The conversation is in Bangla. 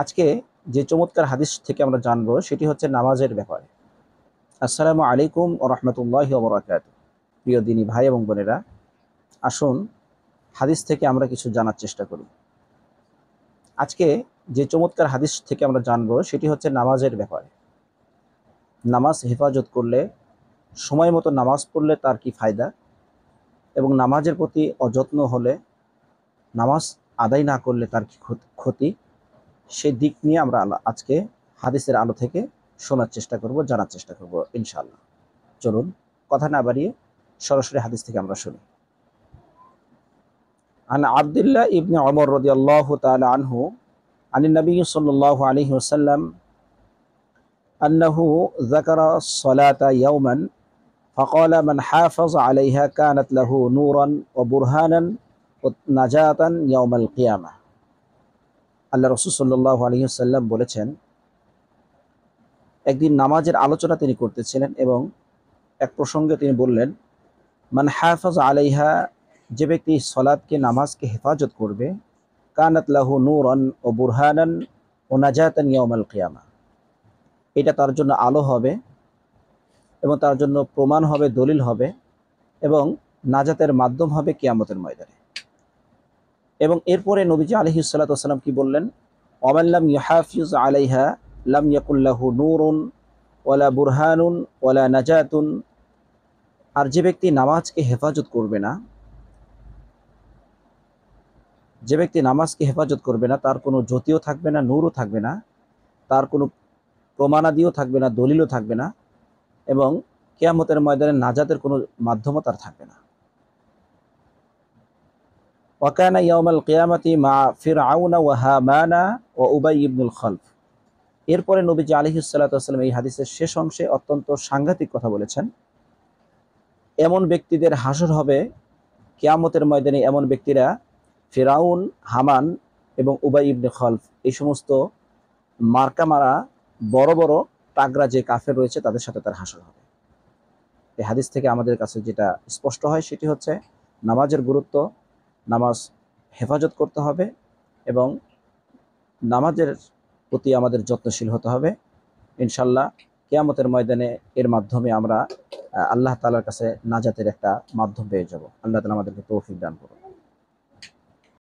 আজকে যে চমৎকার হাদিস থেকে আমরা জানবো সেটি হচ্ছে নামাজের ব্যাপারে। আসসালামু আলাইকুম ওয়া রাহমাতুল্লাহি ওয়া বারাকাতুহু। প্রিয় দিনী ভাই এবং বোনেরা, আসুন হাদিস থেকে আমরা কিছু জানার চেষ্টা করি। আজকে যে চমৎকার হাদিস থেকে আমরা জানবো সেটি হচ্ছে নামাজের ব্যাপারে। নামাজ হেফাজত করলে, সময় মতো নামাজ পড়লে তার কি ফায়দা, এবং নামাজের প্রতি অযত্ন হলে, নামাজ আদায় না করলে তার কি ক্ষতি, সেই দিক নিয়ে আমরা আজকে হাদিসের আলো থেকে শোনার চেষ্টা করব, জানার চেষ্টা করব ইনশাআল্লাহ। চলুন কথা না বাড়িয়ে সরাসরি হাদিস থেকে আমরা শুনি। আন আব্দুল্লাহ ইবনে ওমর রাদিয়াল্লাহু তাআলা আনহু আনিন নবী সাল্লাল্লাহু আলাইহি ওয়াসাল্লাম আন্নাহু যাকারা সালাতা ইয়াওমান فقال من حافظ عليها كانت له نورا وبرهانا ونجاة يوم القيامة। আল্লাহ রাসূল সাল্লাল্লাহু আলাইহি ওয়াসাল্লাম বলেছেন, একদিন নামাজের আলোচনা তিনি করতেছিলেন এবং এক প্রসঙ্গে তিনি বললেন, মান হাফাজ আলাইহা, যে ব্যক্তি সলাতকে, নামাজকে হেফাজত করবে, কানাত লাহু নূরান ও বুরহানান ও নাজাতান ইয়াউমাল কিয়ামা, এটা তার জন্য আলো হবে এবং তার জন্য প্রমাণ হবে, দলিল হবে এবং নাজাতের মাধ্যম হবে কিয়ামতের ময়দানে। এবং এরপরে নবীজি আলাইহিস সালাতু ওয়াস সালাম কি বললেন, ওয়ামান লাম ইউহাফিজ আলাইহা লাম ইয়াকুল লাহু নূরুন ওয়ালা বুরহানুন ওয়ালা নাজাতুন, আর যে ব্যক্তি নামাজকে হেফাজত করবে না, যে ব্যক্তি নামাজকে হেফাজত করবে না, তার কোনো জ্যোতিও থাকবে না, নূরও থাকবে না, তার কোনো প্রমাণাদিও থাকবে না, দলিলও থাকবে না, এবং কিয়ামতের ময়দানে নাজাতের কোনো মাধ্যমও তার থাকবে না। ওয়াকানা ইয়াউমাল কিয়ামাতি মা ফিরআউনা ওয়া হামানা ওয়া উবাই ইবনুল খালফ। এরপরে নবীজি আলাইহিস সালাতু ওয়াস সালাম এই হাদিসের শেষ অংশে অত্যন্ত সাংঘাতিক কথা বলেছেন। এমন ব্যক্তিদের হাসর হবে কিয়ামতের ময়দানে, এমন ব্যক্তিরা ফিরাউন, হামান এবং উবাই ইবনে খালফ, এই সমস্ত মার্কা মারা বড় বড় তাগড়া যে কাফের রয়েছে তাদের সাথে তার হাসর হবে। এই হাদিস থেকে আমাদের কাছে যেটা স্পষ্ট হয় সেটি হচ্ছে নামাজের গুরুত্ব, নামাজ হেফাজত করতে হবে এবং নামাজের প্রতি আমাদের যত্নশীল হতে হবে। ইনশাল্লাহ কিয়ামতের ময়দানে এর মাধ্যমে আমরা আল্লাহ তাআলার কাছে নাজাতের একটা মাধ্যম পেয়ে যাব। আল্লাহ তাআলা আমাদেরকে তৌফিক দান করুন।